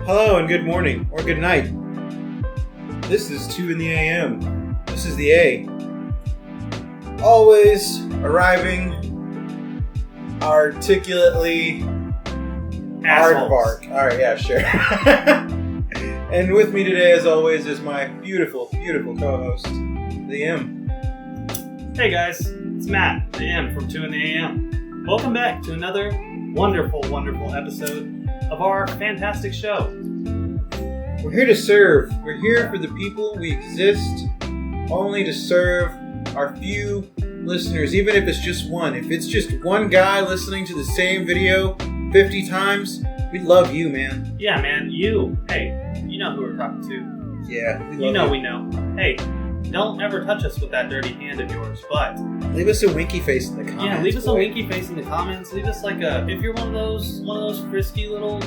Hello and good morning, or good night. This is 2intheAM. This is the A. Always arriving articulately aardvark. Alright, yeah, sure. And with me today, as always, is my beautiful, beautiful co-host, the M. Hey guys, it's Matt, the M from 2intheAM. Welcome back to another wonderful, wonderful episode of our fantastic show. We're here to serve. We're here for the people. We exist only to serve our few listeners, even if it's just one. If it's just one guy listening to the same video 50 times, we love you, man. Yeah, man, you. Hey, you know who we're talking to. Yeah, we love you know we know. Hey, don't ever touch us with that dirty hand of yours, but leave us a winky face in the comments. Yeah, leave us a winky face in the comments. Leave us like a, if you're one of those frisky little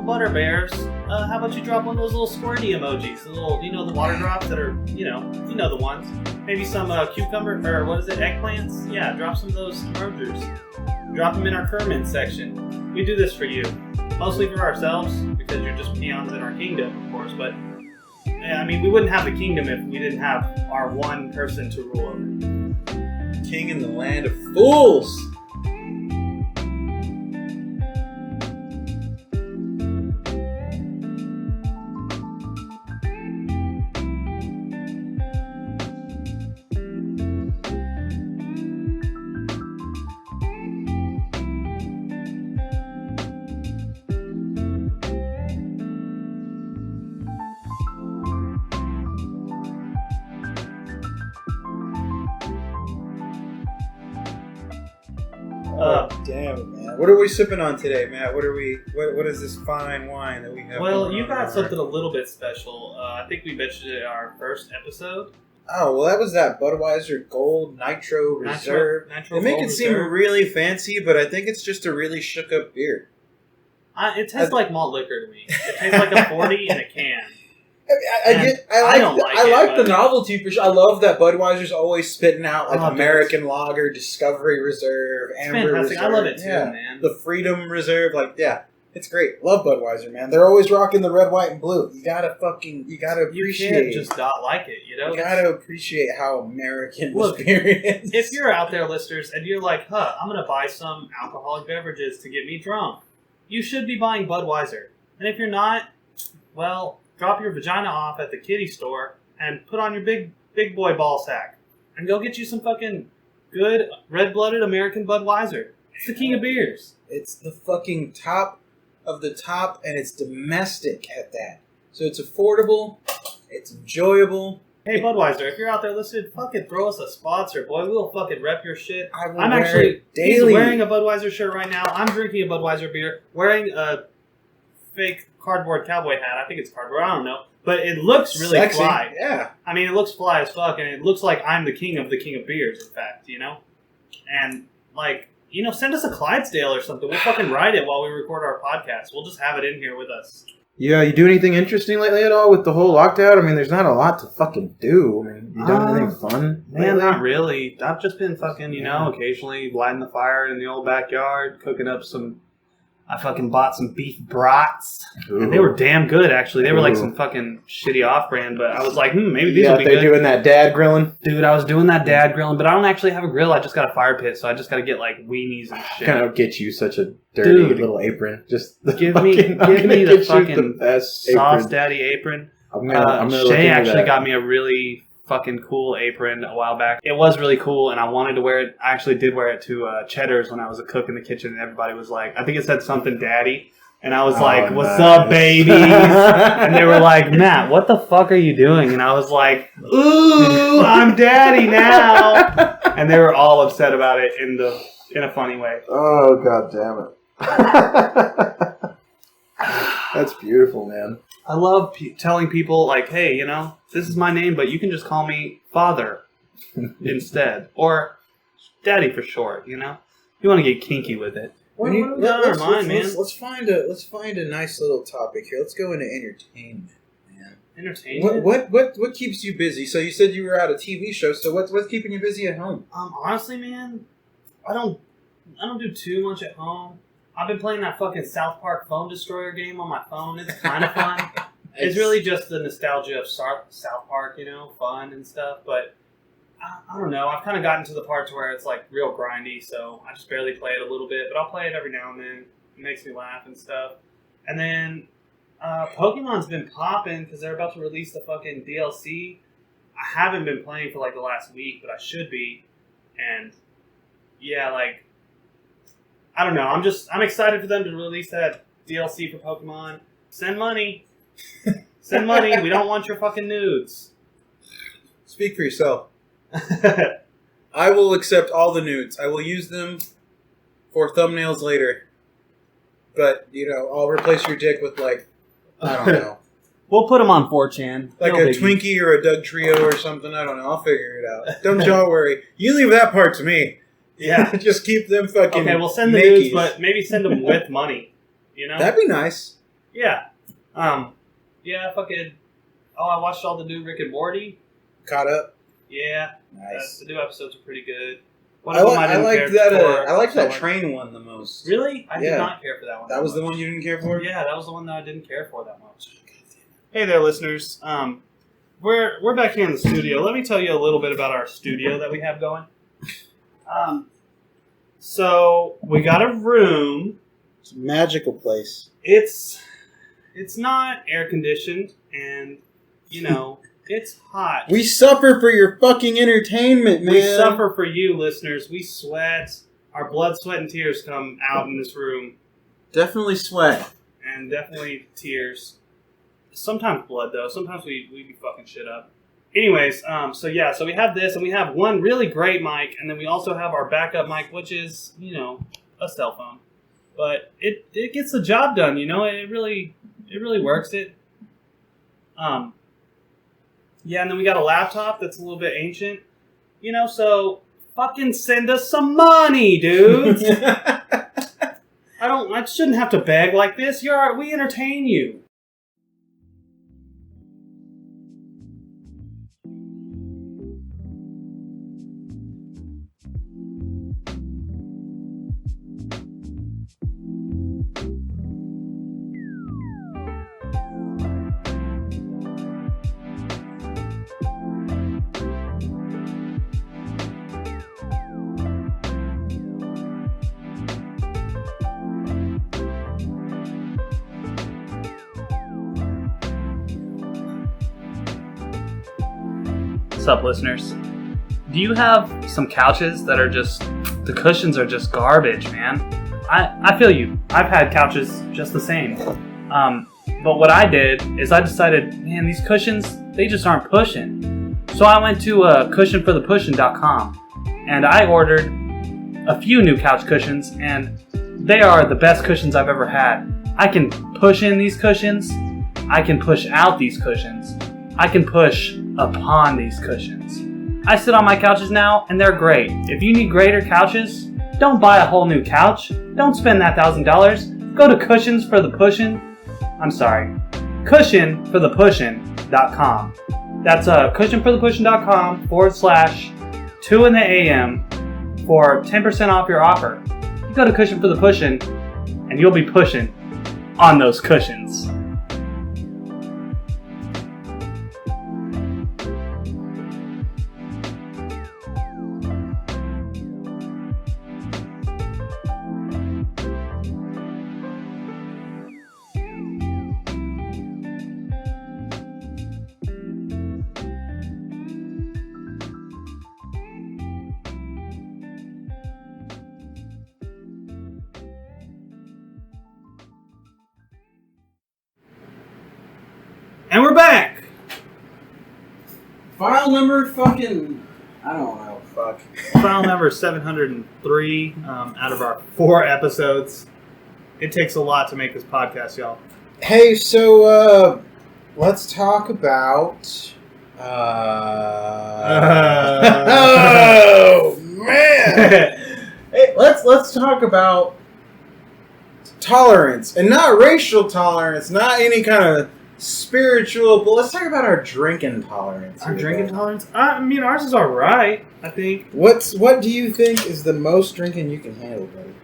butter bears, how about you drop one of those little squirty emojis, the little, the water drops that are, you know the ones. Maybe some cucumber, or what is it, eggplants? Yeah, drop some of those emojis. Drop them in our comment section. We do this for you, mostly for ourselves, because you're just peons in our kingdom, of course, but I mean, we wouldn't have the kingdom if we didn't have our one person to rule over. King in the land of fools! Damn it, man. What are we sipping on today, Matt? What is this fine wine that we have? Well, you got something a little bit special. I think we mentioned it in our first episode. Oh, well, that was that Budweiser Gold Nitro Reserve. They make it seem really fancy, but I think it's just a really shook up beer. It tastes like malt liquor to me. It tastes like a 40 in a can. I like the novelty for sure. I love that Budweiser's always spitting out like American Lager, Discovery Reserve, Amber fantastic. Reserve. I love it too, man. The Freedom Reserve, it's great. Love Budweiser, man. They're always rocking the red, white, and blue. You gotta appreciate. You can't just not like it, You gotta appreciate how American this beer is. If you're out there, listeners, and you're like, I'm gonna buy some alcoholic beverages to get me drunk, you should be buying Budweiser. And if you're not, well, drop your vagina off at the kiddie store and put on your big boy ball sack and go get you some fucking good red-blooded American Budweiser. It's the king of beers. It's the fucking top of the top, and it's domestic at that. So it's affordable, it's enjoyable. Hey, Budweiser, if you're out there listening, fucking throw us a sponsor, boy. We'll fucking rep your shit. I'm actually he's wearing a Budweiser shirt right now. I'm drinking a Budweiser beer, wearing a fake cardboard cowboy hat. I think it's cardboard. I don't know. But it looks really sexy. Fly. Yeah. I mean, it looks fly as fuck, and it looks like I'm the king of beers, in fact, And, send us a Clydesdale or something. We'll fucking ride it while we record our podcast. We'll just have it in here with us. Yeah, you do anything interesting lately at all with the whole lockdown? I mean, there's not a lot to fucking do. I mean, you done anything fun? Man, not really. I've just been fucking, occasionally lighting the fire in the old backyard, cooking up some... I fucking bought some beef brats, and they were damn good, actually. They were like some fucking shitty off-brand, but I was like, maybe these will be good. They're doing that dad grilling? Dude, I was doing that dad grilling, but I don't actually have a grill. I just got a fire pit, so I just got to get, weenies and shit. Kind of get you such a dirty little apron. Just give me the fucking best Sauce Daddy apron. Shay actually got me a really fucking cool apron a while back. It was really cool, and I wanted to wear it. I actually did wear it to Cheddar's when I was a cook in the kitchen, and everybody was like, I think it said something daddy, and I was like, what's up, babies? And they were like, Matt, what the fuck are you doing? And I was like, ooh, I'm daddy now. And they were all upset about it in a funny way. Oh, god damn it. That's beautiful, man. I love telling people, hey, this is my name, but you can just call me Father instead. Or Daddy for short, You want to get kinky with it. Let's find a nice little topic here. Let's go into entertainment, man. Entertainment? What keeps you busy? So you said you were at a TV show, so what's keeping you busy at home? Honestly, man, I don't do too much at home. I've been playing that fucking South Park Phone Destroyer game on my phone. It's kind of fun. It's really just the nostalgia of South Park, you know, fun and stuff. But I don't know. I've kind of gotten to the parts where it's like real grindy, so I just barely play it a little bit. But I'll play it every now and then. It makes me laugh and stuff. And then Pokemon's been popping because they're about to release the fucking DLC. I haven't been playing for like the last week, but I should be. And yeah, like, I don't know. I'm excited for them to release that DLC for Pokemon. Send money. Send money. We don't want your fucking nudes. Speak for yourself. I will accept all the nudes. I will use them for thumbnails later. But, you know, I'll replace your dick with, like, I don't know. We'll put them on 4chan. Like a Twinkie or a Doug Trio or something. I don't know. I'll figure it out. Don't y'all worry. You leave that part to me. Yeah. Just keep them fucking Okay, we'll send the nudes, but maybe send them with money. You know? That'd be nice. Yeah. Yeah, fucking... Oh, I watched all the new Rick and Morty. Caught up? Yeah. Nice. The new episodes are pretty good. I like that train one the most. Really? I did not care for that one. That was the one you didn't care for? Yeah, that was the one that I didn't care for that much. Hey there, listeners. We're back here in the studio. Let me tell you a little bit about our studio that we have going. So we got a room. It's a magical place. It's not air conditioned, and you know it's hot. We suffer for your fucking entertainment, man. We suffer for you, listeners. We sweat. Our blood, sweat, and tears come out in this room. Definitely sweat. And definitely tears. Sometimes blood, though. Sometimes we be fucking shit up. Anyways, so we have this, and we have one really great mic, and then we also have our backup mic, which is, you know, a cell phone. But it gets the job done, you know? It really works. Yeah, and then we got a laptop that's a little bit ancient. You know, so fucking send us some money, dudes. I shouldn't have to beg like this. We entertain you. What's up, listeners? Do you have some couches that are the cushions are just garbage, man? I feel you. I've had couches just the same. But what I did is I decided, man, these cushions, they just aren't pushing. So I went to cushionforthepushin.com and I ordered a few new couch cushions, and they are the best cushions I've ever had. I can push in these cushions. I can push out these cushions. I can push upon these cushions. I sit on my couches now, and they're great. If you need greater couches, don't buy a whole new couch. Don't spend that $1,000. Go to cushionforthepushin.com. That's cushionforthepushin.com /2intheAM for 10% off your offer. You go to Cushion for the Pushin', and you'll be pushing on those cushions. And we're back! File number fucking... I don't know, fuck. File number 703 out of our 4 episodes. It takes a lot to make this podcast, y'all. Hey, so, let's talk about... Oh, man! Hey, let's talk about tolerance. And not racial tolerance, not any kind of spiritual, but let's talk about our drinking tolerance. Our drinking tolerance? I mean, ours is alright, I think. What do you think is the most drinking you can handle, buddy?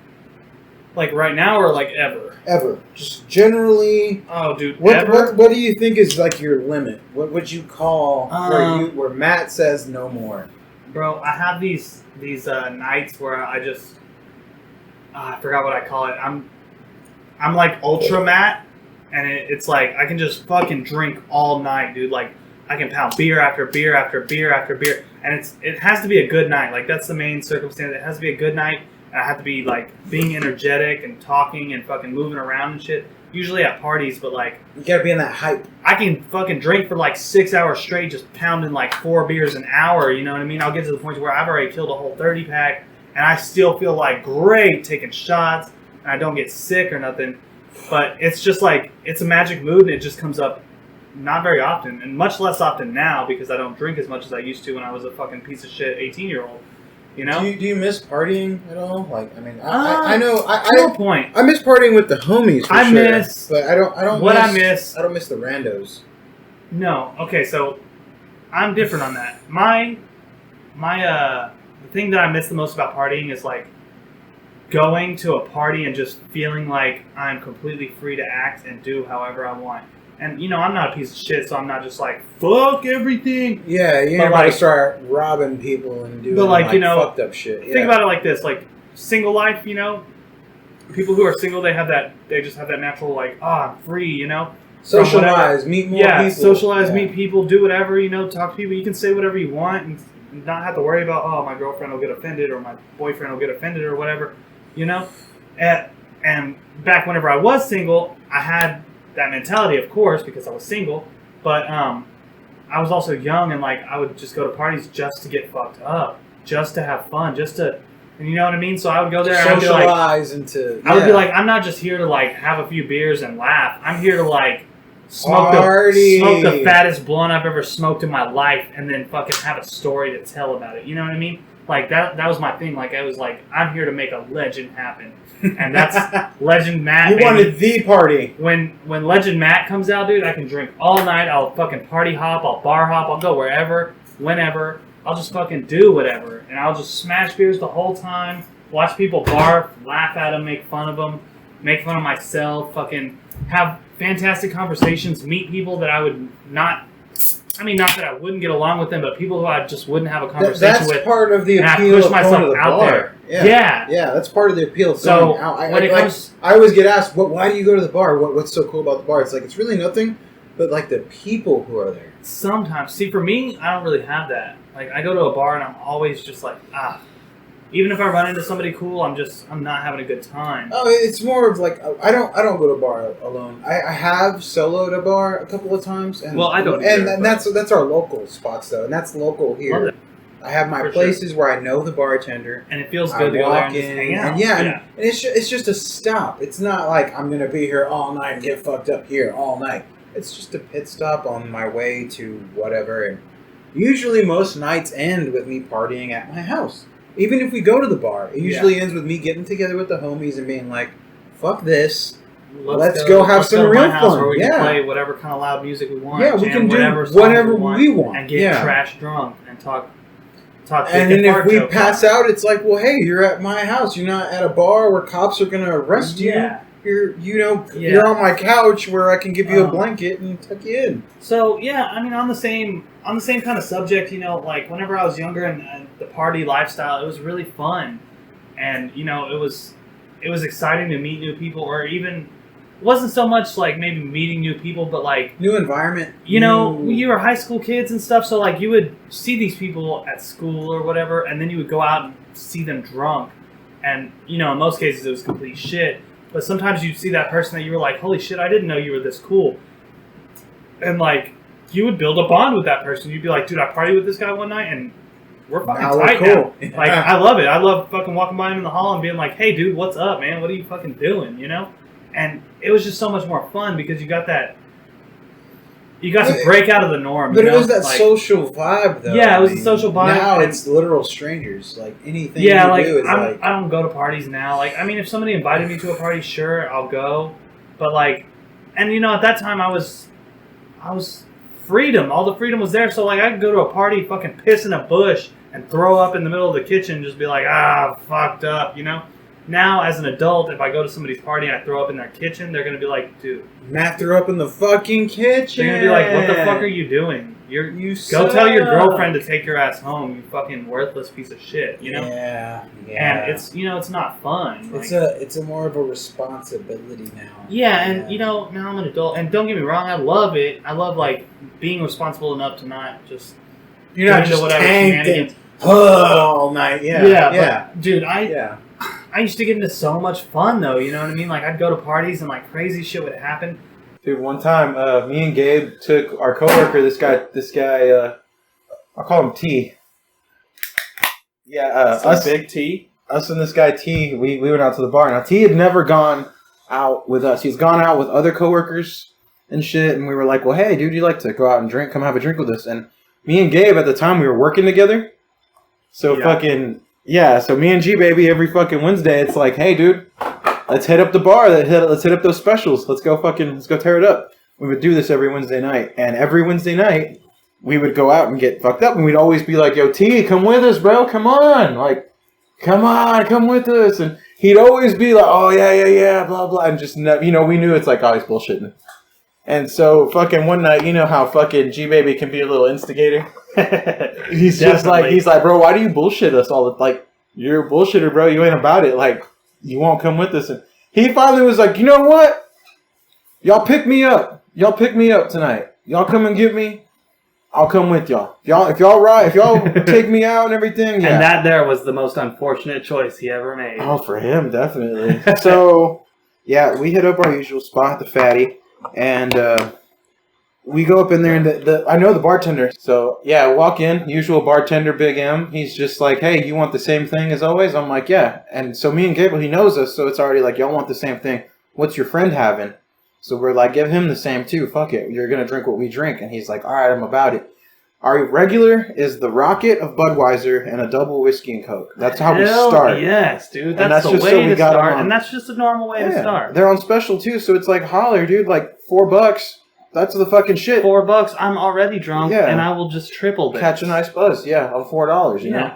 Like right now or like ever? Ever. Just generally. Oh, dude, What do you think is like your limit? What would you call where Matt says no more? Bro, I have these nights where I just I forgot what I call it. I'm like ultra Matt, and it's like I can just fucking drink all night, dude. Like I can pound beer after beer after beer after beer, and it has to be a good night. Like that's the main circumstance. It has to be a good night. And I have to be like being energetic and talking and fucking moving around and shit. Usually at parties, but like you gotta be in that hype. I can fucking drink for like 6 hours straight, just pounding like 4 beers an hour. You know what I mean? I'll get to the point where I've already killed a whole 30-pack, and I still feel like great taking shots, and I don't get sick or nothing. But it's just like it's a magic mood, and it just comes up not very often, and much less often now because I don't drink as much as I used to when I was a fucking piece of shit 18-year-old. You know? Do you miss partying at all? Like, I mean, I know to a point. I miss partying with the homies. For sure, but I don't miss the randos. No, okay, so I'm different on that. The thing that I miss the most about partying is like going to a party and just feeling like I'm completely free to act and do however I want. And, you know, I'm not a piece of shit, so I'm not just like, fuck everything. Yeah, you ain't about to start robbing people and doing like you know, fucked up shit. Think about it like this, like, single life, you know? People who are single, they just have that natural, like, I'm free, you know? Socialize, meet more people. Socialize, meet people, do whatever, you know, talk to people. You can say whatever you want and not have to worry about, oh, my girlfriend will get offended or my boyfriend will get offended or whatever, you know? And back whenever I was single, I had that mentality, of course, because I was single, but I was also young, and like I would just go to parties just to get fucked up, just to have fun, and you know what I mean. So I would go there, and socialize, I would be like, I'm not just here to like have a few beers and laugh. I'm here to like smoke the fattest blunt I've ever smoked in my life, and then fucking have a story to tell about it. You know what I mean? Like that was my thing. Like I was like, I'm here to make a legend happen. And that's Legend Matt. You wanted the party. When Legend Matt comes out, dude, I can drink all night. I'll fucking party hop. I'll bar hop. I'll go wherever, whenever. I'll just fucking do whatever. And I'll just smash beers the whole time. Watch people barf, laugh at them, make fun of them, make fun of myself, fucking have fantastic conversations, meet people that I would not... I mean, not that I wouldn't get along with them, but people who I just wouldn't have a conversation with. That's part of the appeal of going to the bar. Yeah, that's part of the appeal of going out. I always get asked, why do you go to the bar? What's so cool about the bar? It's like, it's really nothing, but like the people who are there. Sometimes. See, for me, I don't really have that. Like, I go to a bar and I'm always just like, even if I run into somebody cool, I'm not having a good time. Oh, it's more of like I don't go to a bar alone. I have soloed a bar a couple of times, and well, I don't. And that's our local spots though, and that's local here. I have my places where I know the bartender, and it feels good to go there and just hang out. And it's just a stop. It's not like I'm gonna be here all night and get fucked up here all night. It's just a pit stop on my way to whatever. And usually, most nights end with me partying at my house. Even if we go to the bar, it usually ends with me getting together with the homies and being like, fuck this. Let's go have some real fun. Where we can play whatever kind of loud music we want. Yeah, we can do whatever we want. And get trash drunk and talk. And then if we pass out, it's like, well, hey, you're at my house. You're not at a bar where cops are going to arrest you. You're on my couch where I can give you a blanket and tuck you in. So yeah, I mean, on the same kind of subject, you know, like whenever I was younger and the party lifestyle, it was really fun, and you know, it was exciting to meet new people, or even it wasn't so much like maybe meeting new people, but like new environment. You know, you were high school kids and stuff, so like you would see these people at school or whatever, and then you would go out and see them drunk, and you know, in most cases it was complete shit. But sometimes you'd see that person that you were like, holy shit, I didn't know you were this cool. And like, you would build a bond with that person. You'd be like, dude, I partied with this guy one night and we're fucking tight now. Like, I love it. I love fucking walking by him in the hall and being like, hey dude, what's up, man? What are you fucking doing, you know? And it was just so much more fun because you got to break out of the norm. But it was that social vibe, though. Yeah, it was a social vibe. Now it's literal strangers. Like anything you do is like. I don't go to parties now. Like, I mean, if somebody invited me to a party, sure, I'll go. But like, and you know, at that time I was freedom. All the freedom was there. So like, I could go to a party, fucking piss in a bush, and throw up in the middle of the kitchen, and just be like, fucked up, you know. now as an adult, if I go to somebody's party and I throw up in their kitchen, they're gonna be like, dude, Matt threw up in the fucking kitchen. they're gonna be like, what the fuck are you doing? You go tell your girlfriend to take your ass home, you fucking worthless piece of shit, you know? Yeah. And it's, you know, it's not fun. It's a more of a responsibility now. Yeah, and you know, now I'm an adult, and don't get me wrong, I love it. I love like being responsible enough to not just You're not just tanked and all night. Yeah. But, dude, I used to get into so much fun though. You know what I mean? Like I'd go to parties and like crazy shit would happen. Dude, one time, me and Gabe took our coworker. This guy. I'll call him T. Yeah, us big T. Us and this guy T. We went out to the bar. Now T had never gone out with us. He's gone out with other coworkers and shit. And we were like, well, hey, dude, you like to go out and drink? Come have a drink with us. And me and Gabe at the time we were working together. So So me and G baby every fucking Wednesday, it's like, hey, dude. Let's hit up the bar. Let's hit up those specials. Let's go tear it up. We would do this every Wednesday night. And every Wednesday night, we would go out and get fucked up. And we'd always be like, yo, T, come with us, bro. Come on. Like, come with us. And he'd always be like, oh, yeah, blah, blah. And just, we knew it's like, oh, he's bullshitting. And so fucking one night, you know how fucking G-Baby can be a little instigator? He's just like, bro, why do you bullshit us all the, like, you're a bullshitter, bro. You ain't about it. Like, you won't come with us. And he finally was like, you know what? Y'all pick me up. Y'all pick me up tonight. Y'all come and get me. I'll come with y'all. If y'all take me out and everything. Yeah. And that there was the most unfortunate choice he ever made. Oh, for him, definitely. So, yeah, we hit up our usual spot, the Fatty, and we go up in there, and I know the bartender. So, yeah, walk in, usual bartender, Big M. He's just like, hey, you want the same thing as always? I'm like, yeah. And so me and Gable, he knows us, so it's already like, y'all want the same thing. What's your friend having? So we're like, give him the same too. Fuck it. You're going to drink what we drink. And he's like, all right, I'm about it. Our regular is the Rocket of Budweiser and a double whiskey and Coke. That's how we start. Yes, dude. That's the way to start. And that's just a normal way to start. They're on special too, so it's like, holler, dude, like $4. That's the fucking shit. $4. I'm already drunk, and I will just triple this. Catch a nice buzz, on $4, you know?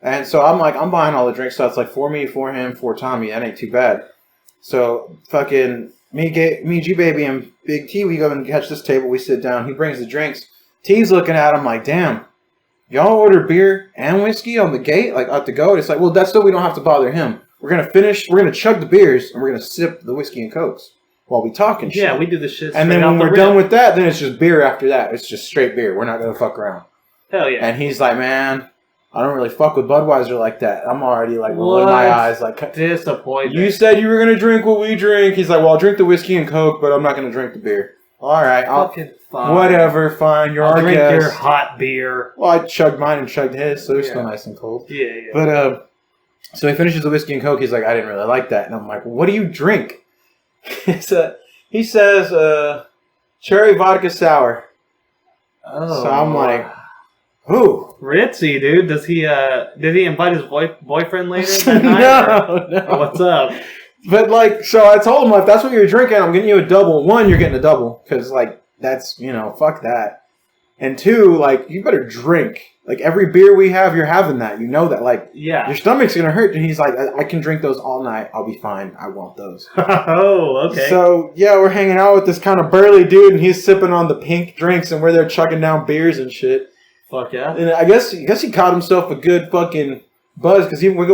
And so I'm like, I'm buying all the drinks, so it's like for me, for him, for Tommy. That ain't too bad. So fucking me, G-Baby, and Big T, we go and catch this table. We sit down. He brings the drinks. T's looking at him like, damn, y'all order beer and whiskey on the gate, like at the go? It's like, well, that's so we don't have to bother him. We're going to chug the beers, and we're going to sip the whiskey and Cokes while we talk and shit. Yeah, we do the shit. And then when we're done with that, then it's just beer after that. It's just straight beer. We're not going to fuck around. Hell yeah. And he's like, man, I don't really fuck with Budweiser like that. I'm already like rolling my eyes like, disappointed. You said you were going to drink what we drink. He's like, well, I'll drink the whiskey and Coke, but I'm not going to drink the beer. All right, whatever, fine. You're our guest. I'll drink your hot beer. Well, I chugged mine and chugged his, so they're still nice and cold. Yeah. But so he finishes the whiskey and Coke. He's like, I didn't really like that, and I'm like, well, what do you drink? He says, cherry vodka sour. Oh. So I'm like, who? Ritzy, dude. Did he invite his boyfriend later that night? No. What's up? But, like, so I told him, like, if that's what you're drinking, I'm getting you a double. One, you're getting a double. Because, like, that's, fuck that. And two, like, you better drink. Like, every beer we have, you're having that. You know that. Like, your stomach's going to hurt. And he's like, I can drink those all night. I'll be fine. I want those. Oh, okay. So, yeah, we're hanging out with this kind of burly dude. And he's sipping on the pink drinks. And we're there chugging down beers and shit. Fuck yeah. And I guess he caught himself a good fucking buzz, because we're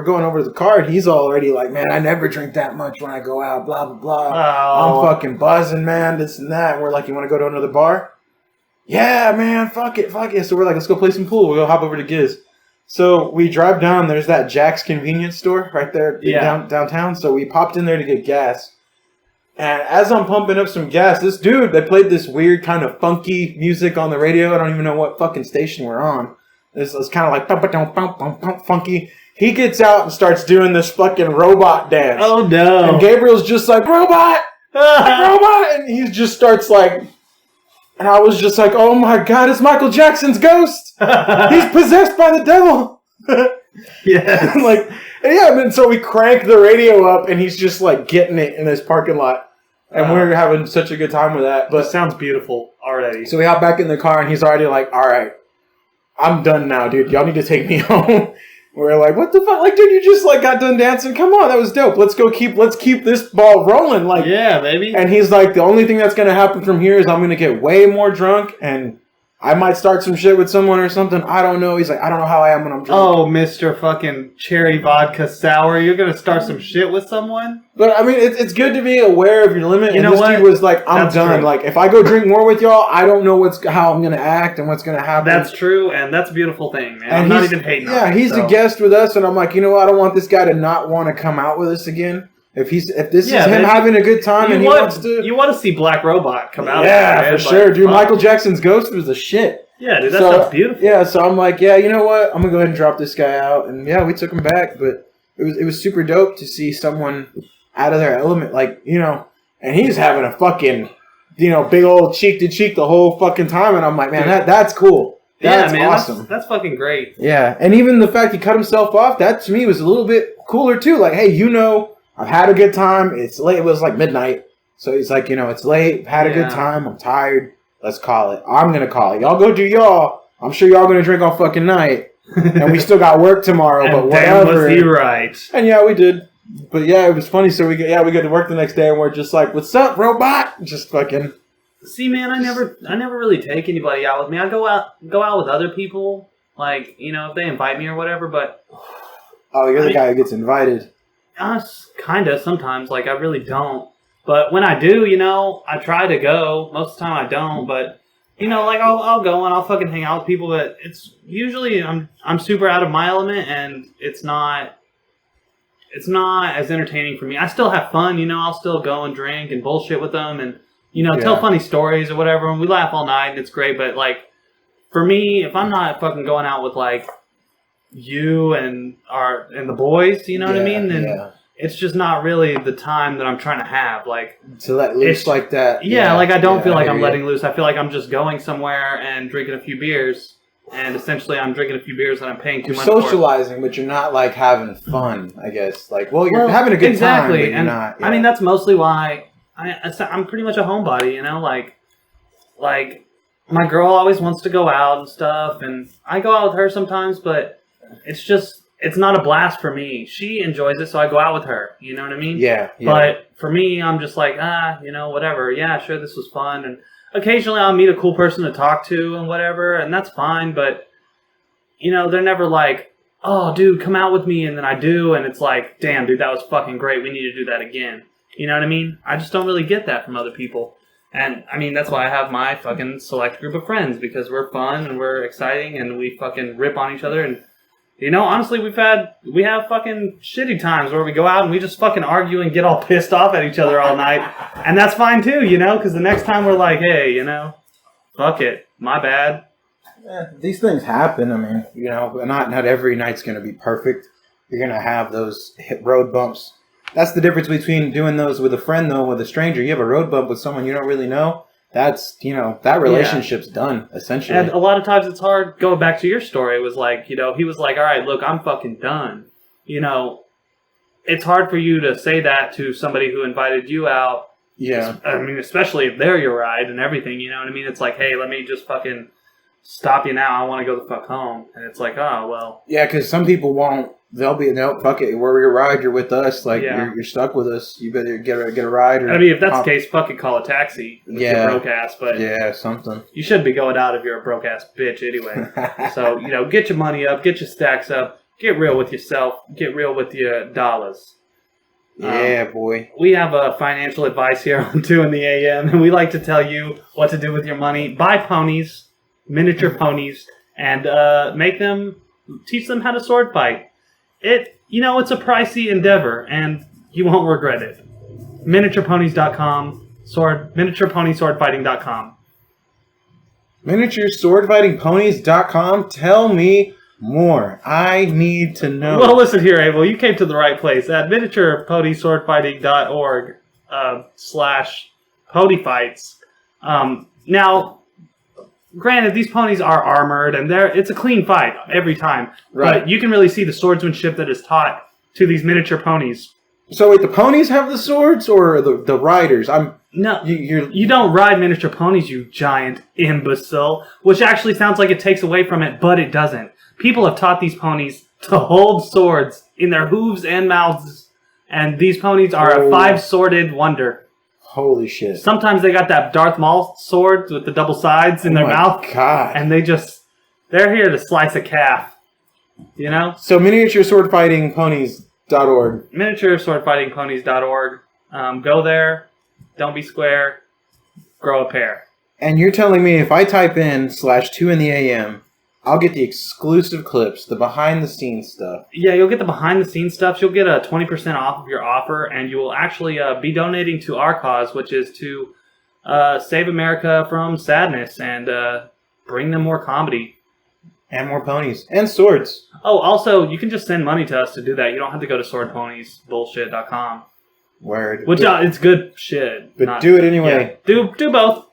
going over to the car, and he's already like, man, I never drink that much when I go out, blah, blah, blah. Oh. I'm fucking buzzing, man, this and that. And we're like, you want to go to another bar? Yeah, man, fuck it. So we're like, let's go play some pool. We'll go hop over to Giz. So we drive down. There's that Jack's convenience store right there downtown. So we popped in there to get gas. And as I'm pumping up some gas, this dude, they played this weird kind of funky music on the radio. I don't even know what fucking station we're on. It's kind of like funky. He gets out and starts doing this fucking robot dance. Oh no! And Gabriel's just like, robot, robot, and he just starts like, and I was just like, oh my god, it's Michael Jackson's ghost. He's possessed by the devil. Yeah. And so we crank the radio up, and he's just like getting it in this parking lot, and we're having such a good time with that. But it sounds beautiful already. So we hop back in the car, and he's already like, all right. I'm done now, dude. Y'all need to take me home. We're like, what the fuck? Like, dude, you just like got done dancing. Come on, that was dope. Let's keep this ball rolling. Like, yeah, baby. And he's like, the only thing that's gonna happen from here is I'm gonna get way more drunk and I might start some shit with someone or something. I don't know. He's like, I don't know how I am when I'm drunk. Oh, Mr. fucking cherry vodka sour. You're going to start some shit with someone? But, I mean, it's good to be aware of your limit. You and know this what? dude was like, I'm That's done. true. Like, if I go drink more with y'all, I don't know how I'm going to act and what's going to happen. That's true, and that's a beautiful thing, man. And I'm not even hating on it. Yeah, he's a guest with us, and I'm like, you know what? I don't want this guy to not want to come out with us again. If this is him having a good time and he wants to... You want to see Black Robot come out. Yeah, for sure. Dude, fuck. Michael Jackson's Ghost was the shit. Yeah, dude, that sounds beautiful. Yeah, so I'm like, yeah, you know what? I'm gonna go ahead and drop this guy out, and yeah, we took him back, but it was super dope to see someone out of their element, like, you know, and he's having a fucking, you know, big old cheek to cheek the whole fucking time, and I'm like, man, that's cool. That's awesome. That's fucking great. Yeah, and even the fact he cut himself off, that to me was a little bit cooler too. Like, hey, you know, I've had a good time. It's late. It was like midnight, so he's like, you know, it's late. Had a good time. I'm tired. Let's call it. I'm going to call it. Y'all go do y'all. I'm sure y'all going to drink all fucking night. And we still got work tomorrow, but whatever. Damn, was he right. And yeah, we did. But yeah, it was funny. So we get to work the next day and we're just like, what's up, robot? Just fucking. See, man, I never really take anybody out with me. I go out with other people, like, you know, if they invite me or whatever, but... Oh, you're the guy who gets invited. Kind of, sometimes. Like, I really don't. But when I do, you know, I try to go. Most of the time I don't, but, you know, like, I'll go and I'll fucking hang out with people, but it's usually, I'm super out of my element, and it's not as entertaining for me. I still have fun, you know, I'll still go and drink and bullshit with them and, you know, tell funny stories or whatever, and we laugh all night, and it's great, but, like, for me, if I'm not fucking going out with, like, you and the boys, you know what I mean, then... It's just not really the time that I'm trying to have, like... To let loose like that. Yeah, like I don't feel like I'm letting loose. I feel like I'm just going somewhere and drinking a few beers, and essentially I'm drinking a few beers and I'm paying too much for it. You're socializing, but you're not, like, having fun, I guess. Like, well, you're having a good time, but you're not... Yeah. I mean, that's mostly why I'm pretty much a homebody, you know? Like, my girl always wants to go out and stuff, and I go out with her sometimes, but it's just... It's not a blast for me. She enjoys it, so I go out with her. You know what I mean? Yeah. But for me, I'm just like, you know, whatever. Yeah, sure, this was fun. And occasionally I'll meet a cool person to talk to and whatever, and that's fine. But, you know, they're never like, oh, dude, come out with me. And then I do, and it's like, damn, dude, that was fucking great. We need to do that again. You know what I mean? I just don't really get that from other people. And, I mean, that's why I have my fucking select group of friends, because we're fun and we're exciting and we fucking rip on each other. And, you know, honestly, we have fucking shitty times where we go out and we just fucking argue and get all pissed off at each other all night. And that's fine too, you know, because the next time we're like, hey, you know, fuck it, my bad. Yeah, these things happen. I mean, you know, not every night's going to be perfect. You're going to have those road bumps. That's the difference between doing those with a friend, though, with a stranger. You have a road bump with someone you don't really know. That's, you know, that relationship's done, essentially. And a lot of times it's hard, going back to your story, it was like, you know, he was like, all right, look, I'm fucking done. You know, it's hard for you to say that to somebody who invited you out. Yeah. I mean, especially if they're your ride and everything, you know what I mean? It's like, hey, let me just fucking stop you now. I want to go the fuck home. And it's like, oh, well. Yeah, because some people won't. They'll be, no, fuck it. We're your ride. You're with us. Like, you're stuck with us. You better get a ride. Or I mean, if that's the case, fucking call a taxi with your broke ass. But yeah, something. You shouldn't be going out if you're a broke ass bitch anyway. So, you know, get your money up. Get your stacks up. Get real with yourself. Get real with your dollars. Yeah, boy. We have financial advice here on 2intheAM, and we like to tell you what to do with your money. Buy ponies, miniature ponies, and teach them how to sword fight. It's a pricey endeavor, and you won't regret it. Miniatureponies.com, miniatureponyswordfighting.com. Miniatureswordfightingponies.com? Tell me more. I need to know. Well, listen here, Abel. You came to the right place at miniatureponyswordfighting.org /ponyfights. Now, granted, these ponies are armored, and it's a clean fight every time. Right. But you can really see the swordsmanship that is taught to these miniature ponies. So wait, the ponies have the swords, or the riders? No, you don't ride miniature ponies, you giant imbecile. Which actually sounds like it takes away from it, but it doesn't. People have taught these ponies to hold swords in their hooves and mouths. And these ponies are a 5-sworded wonder. Holy shit. Sometimes they got that Darth Maul sword with the double sides in their mouth. God. And they're here to slice a calf. You know? So miniatureswordfightingponies.org. Miniatureswordfightingponies.org. Go there. Don't be square. Grow a pair. And you're telling me if I type in /2intheAM, I'll get the exclusive clips, the behind-the-scenes stuff. Yeah, you'll get the behind-the-scenes stuff. You'll get a 20% off of your offer, and you will actually be donating to our cause, which is to save America from sadness and bring them more comedy. And more ponies. And swords. Oh, also, you can just send money to us to do that. You don't have to go to swordponiesbullshit.com. Word. Which it's good shit. But do it anyway. Yeah, do both.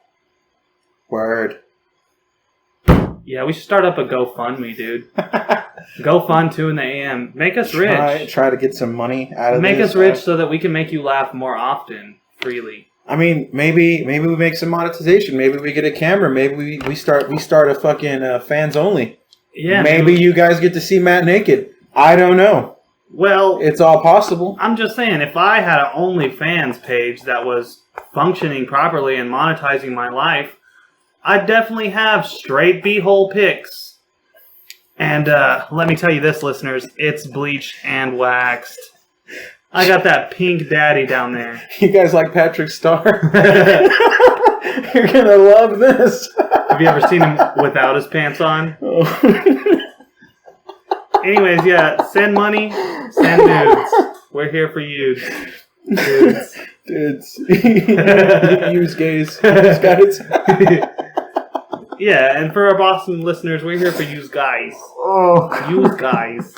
Word. Yeah, we should start up a GoFundMe, dude. GoFund 2intheAM. Make us rich. Try to get some money out of this. Make us rich so that we can make you laugh more often, freely. I mean, maybe we make some monetization. Maybe we get a camera. Maybe we start a fucking fans only. Yeah. Maybe you guys get to see Matt naked. I don't know. Well, it's all possible. I'm just saying, if I had an OnlyFans page that was functioning properly and monetizing my life, I'd definitely have straight b-hole pics. And let me tell you this, listeners, it's bleached and waxed. I got that pink daddy down there. You guys like Patrick Starr? You're gonna love this. Have you ever seen him without his pants on? Anyways, yeah, send money, send nudes. We're here for you. Dudes. Use gays. Use guys. Yeah, and for our Boston listeners, we're here for you guys. Oh, God. You guys.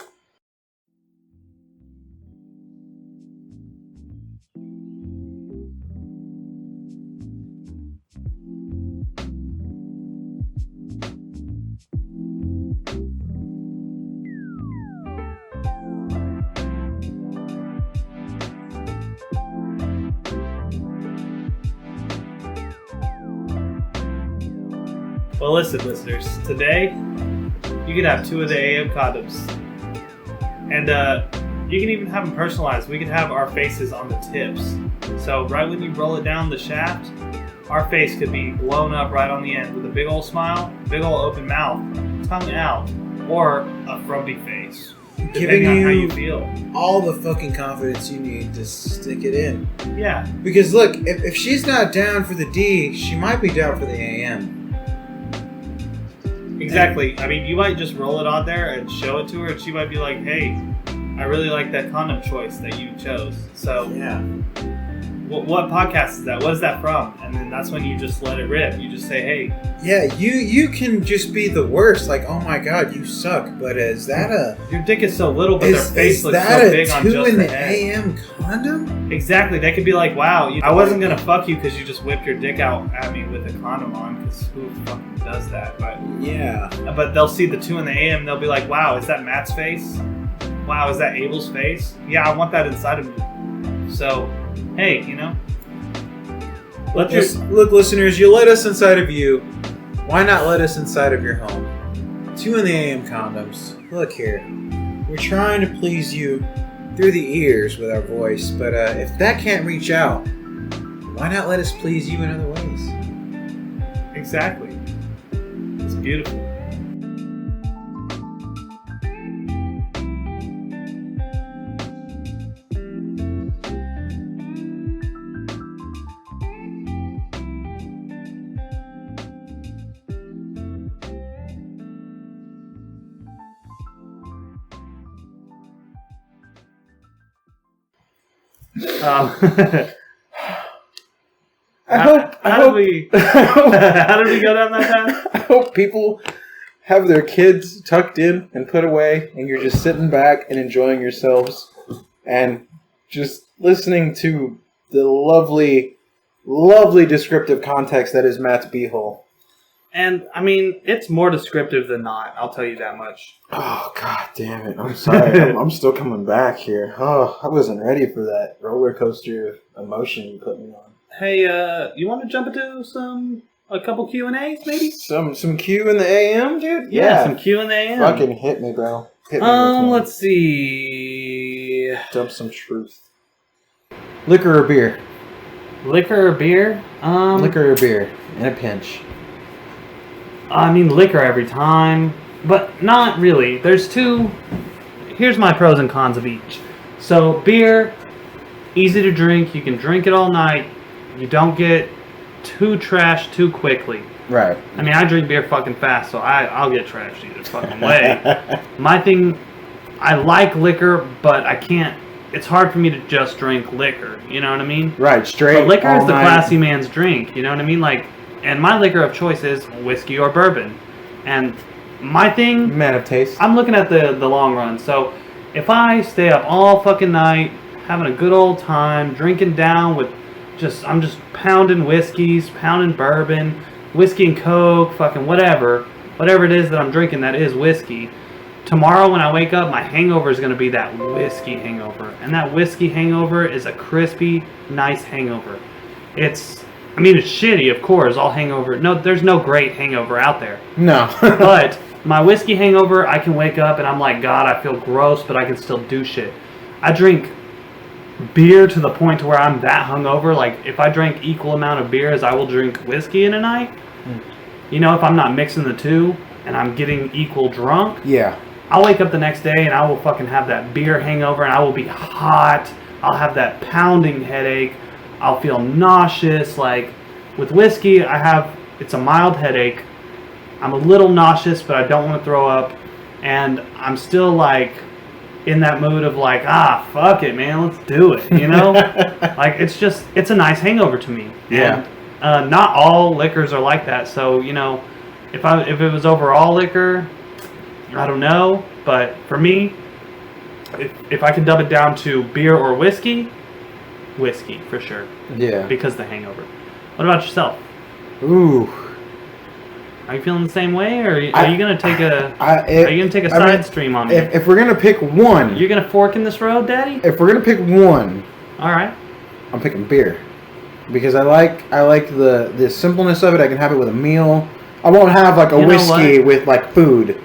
Well, listen, listeners. Today, you can have 2intheAM condoms. And you can even have them personalized. We can have our faces on the tips. So right when you roll it down the shaft, our face could be blown up right on the end with a big old smile, big old open mouth, tongue out, or a frumpy face. Giving on you how you feel. all the fucking confidence you need to stick it in. Yeah. Because look, if she's not down for the D, she might be down for the AM. Exactly. I mean, you might just roll it on there and show it to her, and she might be like, hey, I really like that condom choice that you chose. So, Yeah. What podcast is that? What is that from? And then that's when you just let it rip. You just say, hey. Yeah, you can just be the worst. Like, oh my god, you suck. But is that a... Your dick is so little, but their face looks so big on just the head. AM condom? Exactly. They could be like, wow, I wasn't going to fuck you because you just whipped your dick out at me with a condom on, because who fucking does that? But Yeah. But they'll see the 2intheAM and they'll be like, wow, is that Matt's face? Wow, is that Abel's face? Yeah, I want that inside of me. So, hey, you know. Look, listeners, you let us inside of you. Why not let us inside of your home? 2intheAM condoms. Look here. We're trying to please you through the ears with our voice, but if that can't reach out, why not let us please you in other ways? Exactly. It's beautiful. How did we go down that path? I hope people have their kids tucked in and put away, and you're just sitting back and enjoying yourselves and just listening to the lovely, lovely descriptive context that is Matt's beehole. And, I mean, it's more descriptive than not, I'll tell you that much. Oh, god damn it. I'm sorry. I'm still coming back here. Oh, I wasn't ready for that roller coaster of emotion you put me on. Hey, you want to jump into a couple Q&As, maybe? Some Q in the AM, dude? Yeah, some Q in the AM. Fucking hit me, bro. Hit me with one. Let's see. Dump some truth. Liquor or beer? Liquor or beer? Liquor or beer in a pinch. I mean, liquor every time, but not really. There's two. Here's my pros and cons of each. So, beer, easy to drink. You can drink it all night. You don't get too trashed too quickly. Right. I mean, I drink beer fucking fast, so I'll get trashed either fucking way. My thing, I like liquor, but I can't. It's hard for me to just drink liquor. You know what I mean? Right. Straight. But liquor all is the night. classy man's drink. You know what I mean? Like, and my liquor of choice is whiskey or bourbon. And my thing, Man of taste. I'm looking at the long run. So if I stay up all fucking night, having a good old time, drinking down with I'm just pounding whiskeys, pounding bourbon, whiskey and Coke, fucking whatever it is that I'm drinking that is whiskey. Tomorrow when I wake up, my hangover is going to be that whiskey hangover. And that whiskey hangover is a crispy, nice hangover. It's shitty, of course, all hangover. No, there's no great hangover out there. No. But my whiskey hangover, I can wake up and I'm like, God, I feel gross, but I can still do shit. I drink beer to the point to where I'm that hungover. Like, if I drank equal amount of beer as I will drink whiskey in a night, you know, if I'm not mixing the two and I'm getting equal drunk, Yeah. I'll wake up the next day and I will fucking have that beer hangover and I will be hot. I'll have that pounding headache. I'll feel nauseous. Like, with whiskey, it's a mild headache. I'm a little nauseous, but I don't want to throw up. And I'm still, like, in that mood of, like, fuck it, man, let's do it, you know? Like, it's a nice hangover to me. Yeah. And not all liquors are like that. So, you know, if it was overall liquor, I don't know. But for me, if I can dub it down to beer or whiskey for sure. Yeah. Because of the hangover. What about yourself? Ooh. Are you feeling the same way, or are you gonna take a side stream on me? If we're gonna pick one, You're gonna fork in this road, Daddy? if we're gonna pick one, All right. I'm picking beer because I like the simpleness of it. I can have it with a meal. I won't have like a You know whiskey with like food.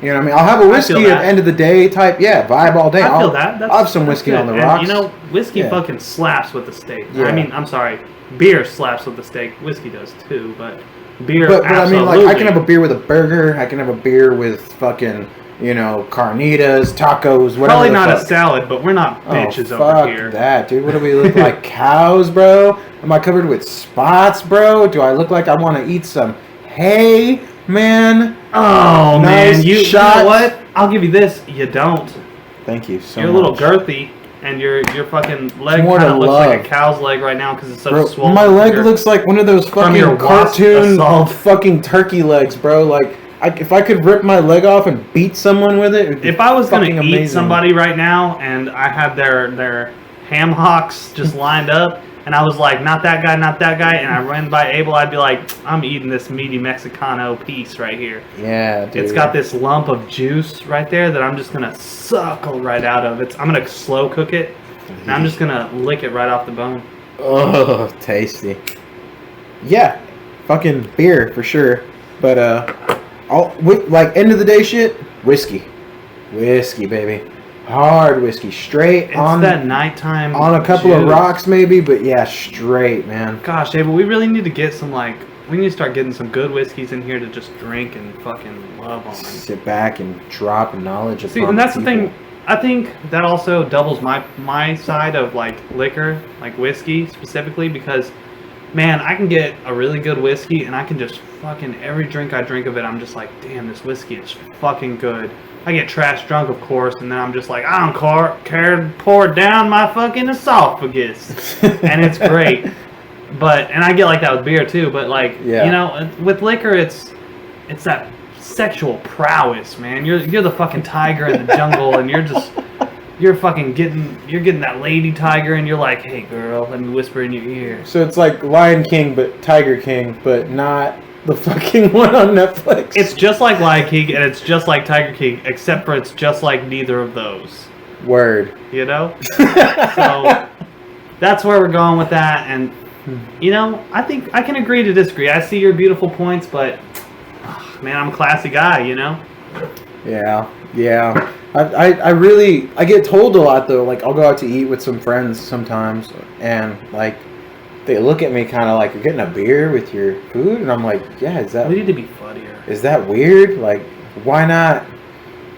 You know what I mean? I'll have a whiskey that. at end of the day type. Yeah, vibe all day. I feel that. I'll have some whiskey good. on the And, rocks. you know, whiskey Yeah. fucking slaps with the steak. Yeah. I mean, I'm sorry, beer slaps with the steak. Whiskey does too, but beer. But I mean, like, absolutely. I can have a beer with a burger. I can have a beer with fucking, you know, carnitas, tacos, whatever. Probably the not fuck. a salad, but we're not bitches fuck over here. that, dude. What do we look like? Cows, bro? Am I covered with spots, bro? Do I look like I want to eat some hay, man? Oh Nice man, you shots. know what? I'll give you this. You don't. Thank you so You're a much. little girthy, and your fucking leg more kind to of looks like love. a cow's leg right now because it's such Bro, a swollen. my leg figure. looks like one of those From your fucking wasp cartoon assault. fucking turkey legs, bro. Like, if I could rip my leg off and beat someone with it, it'd be If I was gonna fucking eat amazing. somebody right now and I had their ham hocks just lined up and I was like, not that guy, and I ran by Abel, I'd be like, I'm eating this meaty Mexicano piece right here. Yeah, dude. It's got this lump of juice right there that I'm just gonna suckle right out of. I'm gonna slow cook it and I'm just gonna lick it right off the bone. Oh, tasty. Yeah, fucking beer for sure. But like end of the day shit, whiskey, baby, hard whiskey, straight It's on that nighttime on a couple of juice. rocks maybe, but yeah, straight, man. Gosh, Abel, we really need to get some we need to start getting some good whiskeys in here to just drink and fucking love on. Sit back and drop knowledge. See, upon and that's the people. thing. I think that also doubles my side of like liquor, like whiskey specifically, because man, I can get a really good whiskey and I can just fucking every drink I drink of it, I'm just like, damn, this whiskey is fucking good. I get trash drunk, of course, and then I'm just like, I don't care to pour it down my fucking esophagus, and it's great. And I get like that with beer too. But like, Yeah. you know, with liquor, it's that sexual prowess, man. You're the fucking tiger in the jungle, and you're getting that lady tiger, and you're like, hey girl, let me whisper in your ear. So it's like Lion King, but Tiger King, but not the fucking one on Netflix. It's just like Lion King, and it's just like Tiger King, except for it's just like neither of those. Word. You know? So that's where we're going with that, and you know, I think I can agree to disagree. I see your beautiful points, but man, I'm a classy guy, you know? Yeah. I get told a lot though. Like I'll go out to eat with some friends sometimes, and like they look at me kind of like, you're getting a beer with your food, and I'm like, yeah, We need to be funnier. is that weird? Like, why not?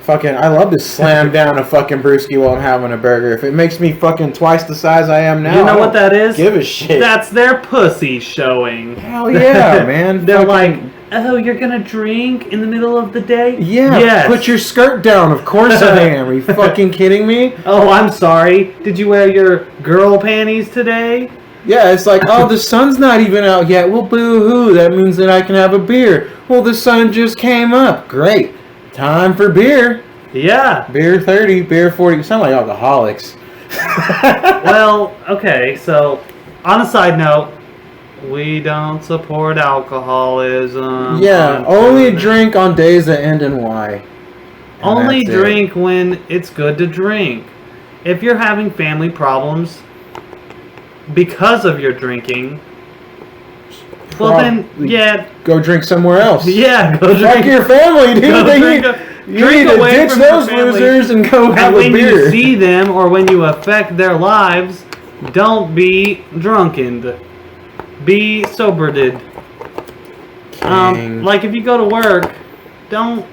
Fucking, I love to slam down a fucking brewski while I'm having a burger. If it makes me fucking twice the size I am now, You know what that is? give a shit. That's their pussy showing. Hell yeah, man. They're Fucking- like, oh, you're gonna drink in the middle of the day? yeah, Yes. put your skirt down. Of course I am. Are you fucking kidding me? Oh, I'm sorry. Did you wear your girl panties today? Yeah, it's like, oh, the sun's not even out yet. Well, boo-hoo. That means that I can have a beer. Well, the sun just came up. Great. Time for beer. Yeah. Beer 30, beer 40. You sound like alcoholics. Well, okay, so on a side note, we don't support alcoholism. Yeah, only drink on days that end in Y. And Only that's it. drink when it's good to drink. If you're having family problems because of your drinking, well then, Probably yeah, Go drink somewhere else. yeah, go Fuck drink. your family, dude. Go They drink need- a- you drink need to away ditch from your those family. losers and go have And a when beer. you see them or when you affect their lives, don't be drunkened. Be sobered. King. Like if you go to work, don't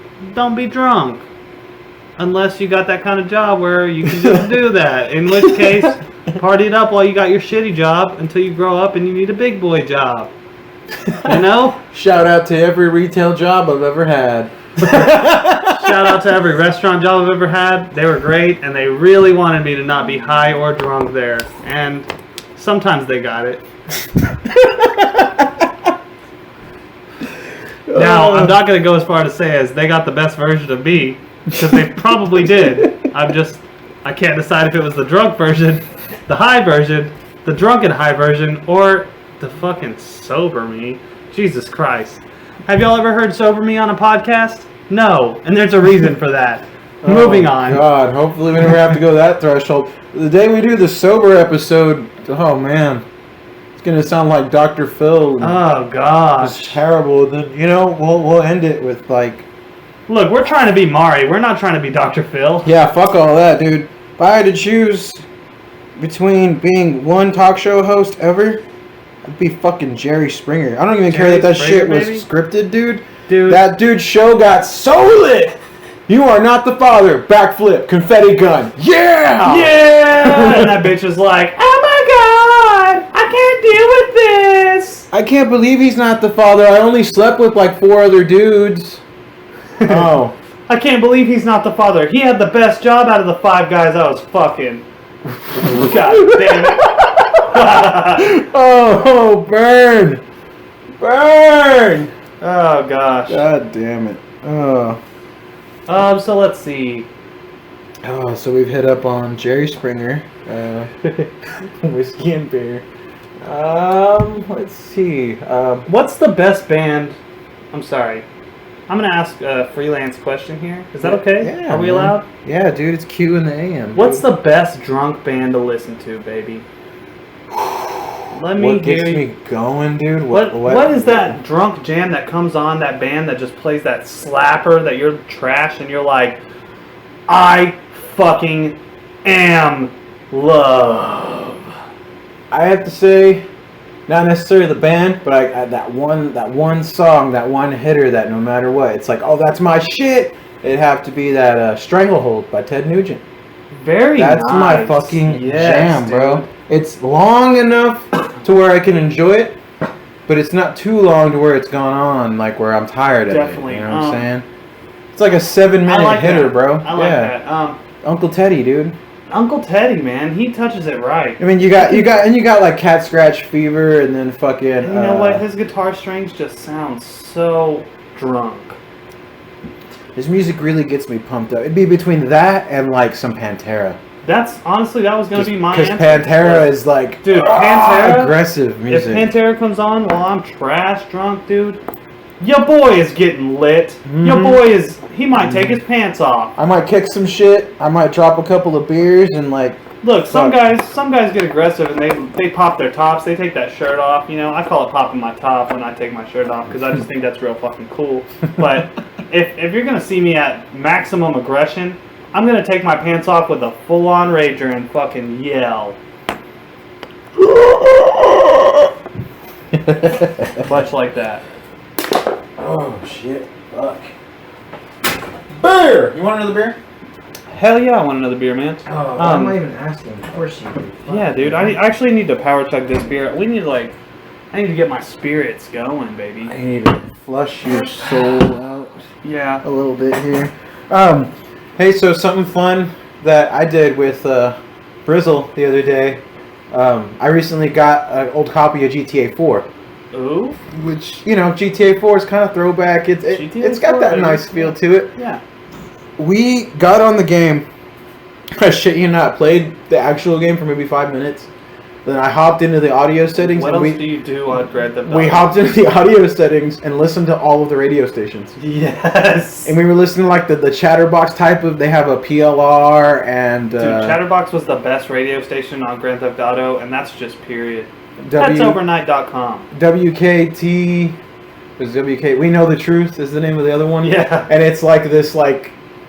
be drunk. Unless you got that kind of job where you can just do that. In which case, party it up while you got your shitty job until you grow up and you need a big boy job. You know? Shout out to every retail job I've ever had. Shout out to every restaurant job I've ever had. They were great, and they really wanted me to not be high or drunk there. And sometimes they got it. Now, I'm not going to go as far to say as they got the best version of me, because they probably did. I can't decide if it was the drunk version, the high version, the drunken high version, or the fucking sober me. Jesus Christ. Have y'all ever heard Sober Me on a podcast? No, and there's a reason for that. Moving on. God, hopefully we never have to go that threshold. The day we do the sober episode, oh man, it's gonna sound like Dr. Phil. Oh gosh. It's terrible. Then we'll end it with like, Look, we're trying to be Mari. We're not trying to be Dr. Phil. yeah, fuck all that, dude. If I had to choose between being one talk show host ever, I'd be fucking Jerry Springer. I don't even care Jerry that Springer, shit was baby? scripted, dude. Dude. That dude's show got so lit. You are not the father. Backflip, confetti gun. Yeah! Yeah! And that bitch was like, oh my god! I can't deal with this! I can't believe he's not the father. I only slept with like 4 other dudes. Oh. I can't believe he's not the father. He had the best job out of the 5 guys I was fucking. God damn it. Oh, burn. Burn. Oh gosh. God damn it. Oh. So let's see. Oh, so we've hit up on Jerry Springer, whiskey and beer. Let's see. What's the best band? I'm sorry. I'm gonna ask a freelance question here. Is that okay? Yeah, Are we man. allowed? Yeah, dude, it's Q in the AM. What's the best drunk band to listen to, baby? Let me What gets hear you. me going, dude? What is that drunk jam that comes on, that band that just plays that slapper that you're trash and you're like, I fucking am love. I have to say, not necessarily the band, but I that one song, that one hitter that no matter what, it's like, oh, that's my shit. It'd have to be that Stranglehold by Ted Nugent. Very That's nice. my fucking Yes, jam, bro. dude. It's long enough to where I can enjoy it, but it's not too long to where it's gone on, like where I'm tired of Definitely. it. You know what I'm saying? It's like a 7-minute I like hitter, that. bro. I like that. Uncle Teddy, dude. Uncle Teddy, man, he touches it right. I mean, you got like Cat Scratch Fever, and then fucking. And you know what? His guitar strings just sound so drunk. His music really gets me pumped up. It'd be between that and like some Pantera. That's honestly, that was gonna be my Because answer. Pantera is like, Dude, Pantera. aggressive If music. Pantera comes on while I'm trash drunk, dude, your boy is getting lit. Mm-hmm. Your boy is. He might take his pants off. I might kick some shit. I might drop a couple of beers and like. Look, some Fuck. guys get aggressive and they pop their tops. They take that shirt off. You know, I call it popping my top when I take my shirt off because I just think that's real fucking cool. But if you're gonna see me at maximum aggression, I'm gonna take my pants off with a full-on rager and fucking yell. Much like that. Oh shit! Fuck. Beer! You want another beer? Hell yeah, I want another beer, man. Oh, why am I even asking? Of course you do. Yeah, dude, I actually need to power chug this beer. We need to I need to get my spirits going, baby. I need to flush your soul out Yeah. a little bit here. Hey, so something fun that I did with Brizzle the other day. I recently got an old copy of GTA 4. Ooh. Which, you know, GTA 4 is kind of throwback. It's got that nice feel to it. Yeah. We got on the game. I shit you not, played the actual game for maybe 5 minutes. Then I hopped into the audio settings. What and else do you do on Grand Theft Auto? we hopped into the audio settings and listened to all of the radio stations. Yes. And we were listening to like the Chatterbox type of. They have a PLR and. Dude, Chatterbox was the best radio station on Grand Theft Auto, and that's just period. W- That's overnight.com. WKT. Was WK? We Know the Truth is the name of the other one. Yeah. And it's like this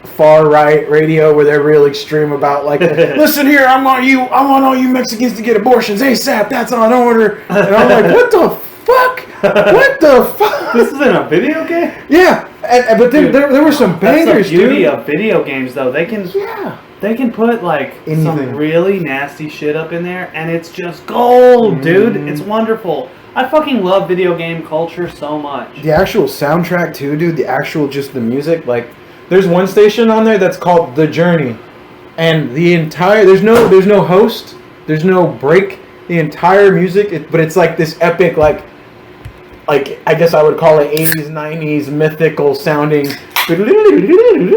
far right radio where they're real extreme about listen here, I want all you Mexicans to get abortions ASAP. That's on order. And I'm like, what the fuck? What the fuck? This is in a video game? Yeah, but then there were some bangers, That's the beauty dude. of video games, though. They can put Anything. some really nasty shit up in there, and it's just gold, dude. It's wonderful. I fucking love video game culture so much. The actual soundtrack too, dude. The actual just the music. There's one station on there that's called The Journey, and the entire there's no host, there's no break. The entire music, but it's like this epic I guess I would call it 80s, 90s mythical sounding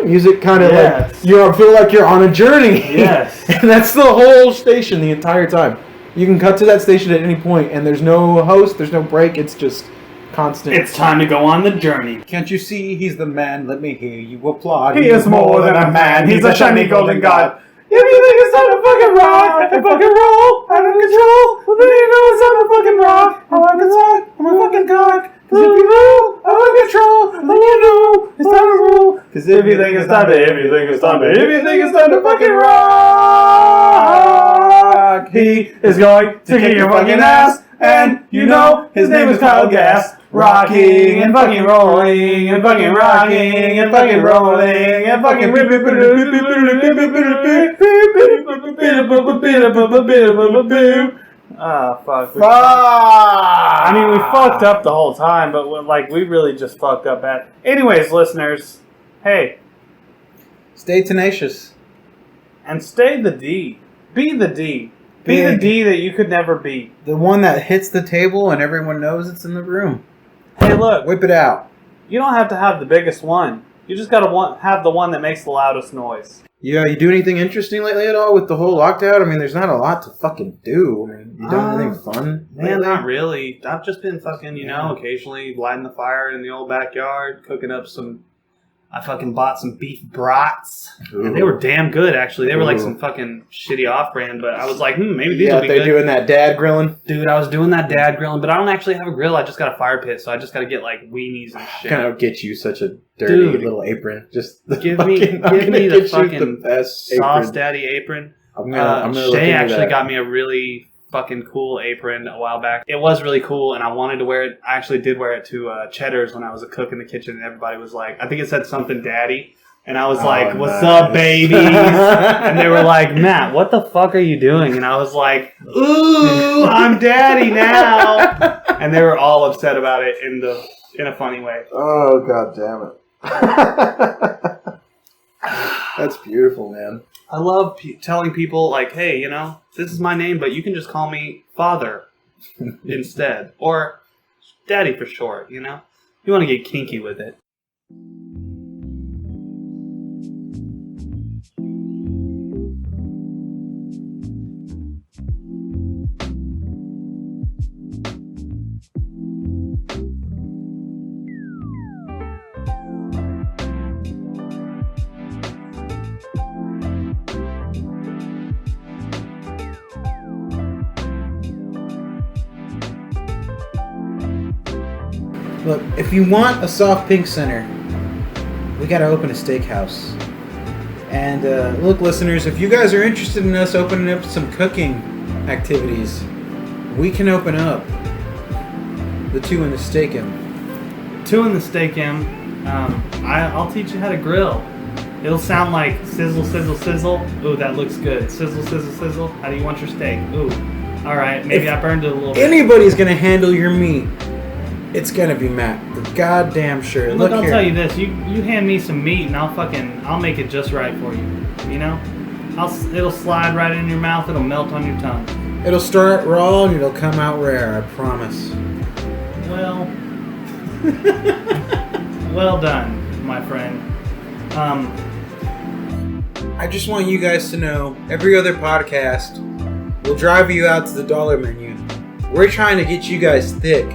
music, kind of Yes. you feel like you're on a journey. Yes. And that's the whole station the entire time. You can cut to that station at any point, and there's no host, there's no break. It's just constant. It's time to go on the journey. Can't you see he's the man? Let me hear you applaud. He is more than a man. He's a shiny golden god. If you think it's time to fucking rock and fucking roll, out of control, well then you know it's time to fucking rock. I'm on the side, I'm a fucking cock. Cause if you know, I'm in control, then you know it's time to roll. Cause if you think it's time to fucking rock, he is going to kick your fucking ass. And you know his name is Kyle Gass. Rocking and fucking rolling and fucking rocking and fucking rolling and fucking fuck. I mean, we fucked up the whole time, but we really just fucked up bad. Anyways, listeners, hey, Stay tenacious. and stay the D. Be the D. Be the D that you could never be. The one that hits the table and everyone knows it's in the room. Hey, look, Whip it out. you don't have to have the biggest one. You just gotta have the one that makes the loudest noise. Yeah, you do anything interesting lately at all with the whole lockdown? I mean, there's not a lot to fucking do. I mean, you done anything fun? Man, lately? not really. I've just been fucking, occasionally lighting the fire in the old backyard, cooking up some... I fucking bought some beef brats. And they were damn good, actually. They were like some fucking shitty off-brand, but I was like, maybe these will be they're good. doing that dad grilling. Dude, I was doing that dad grilling, but I don't actually have a grill. I just got a fire pit, so I just got to get like weenies and shit. Kind of get you such a dirty Dude, little apron. Just give me the fucking best Sauce apron. Daddy apron. I'm gonna look Shay into actually that. got me a really fucking cool apron a while back. It was really cool, and I wanted to wear it. I actually did wear it to Cheddar's when I was a cook in the kitchen, and everybody was like, I think it said something daddy. And I was like, what's up, babies? And they were like, Matt, what the fuck are you doing? And I was like, ooh, I'm daddy now. And they were all upset about it in a funny way. Oh, god damn it. That's beautiful, man. I love telling people, like, hey, this is my name, but you can just call me Father instead. Or Daddy for short, You want to get kinky with it. Look, if you want a soft pink center, we gotta open a steakhouse. And look, listeners, if you guys are interested in us opening up some cooking activities, we can open up the 2intheAM. 2intheAM. I'll teach you how to grill. It'll sound like sizzle, sizzle, sizzle. Ooh, that looks good. Sizzle, sizzle, sizzle. How do you want your steak? Ooh. All right, maybe I burned it a little bit. Anybody's gonna handle your meat, it's gonna be Matt. For goddamn sure. Look, I'll here. tell you this. You hand me some meat and I'll make it just right for you. You know? It'll slide right in your mouth. It'll melt on your tongue. It'll start raw and it'll come out rare, I promise. Well, well done, my friend. I just want you guys to know, every other podcast will drive you out to the dollar menu. We're trying to get you guys thick.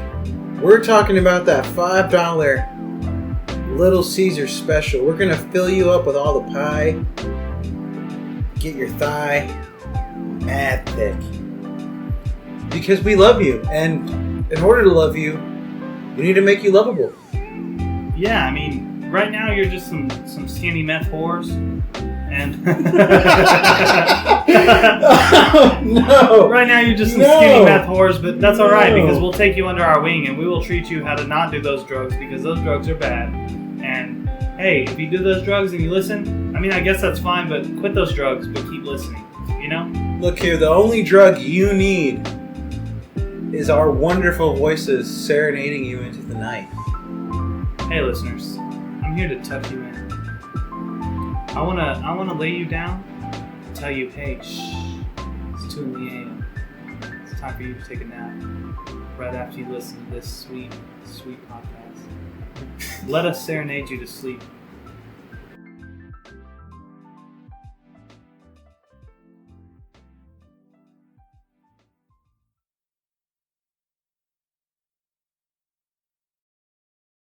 We're talking about that $5 Little Caesar special. We're gonna fill you up with all the pie, get your thigh mad thick. Because we love you, and in order to love you, we need to make you lovable. Yeah, I mean, right now you're just some skinny meth whores, and Oh, no. right now you're just some skinny meth whores, but that's all right because we'll take you under our wing and we will treat you how to not do those drugs because those drugs are bad. And hey, if you do those drugs and you listen, I mean, I guess that's fine, but quit those drugs, but keep listening. You know? Look here, the only drug you need is our wonderful voices serenading you into the night. Hey, listeners, I'm here to tuck you in. I wanna lay you down and tell you, hey, shh, it's 2intheAM. It's time for you to take a nap. Right after you listen to this sweet, sweet podcast. Let us serenade you to sleep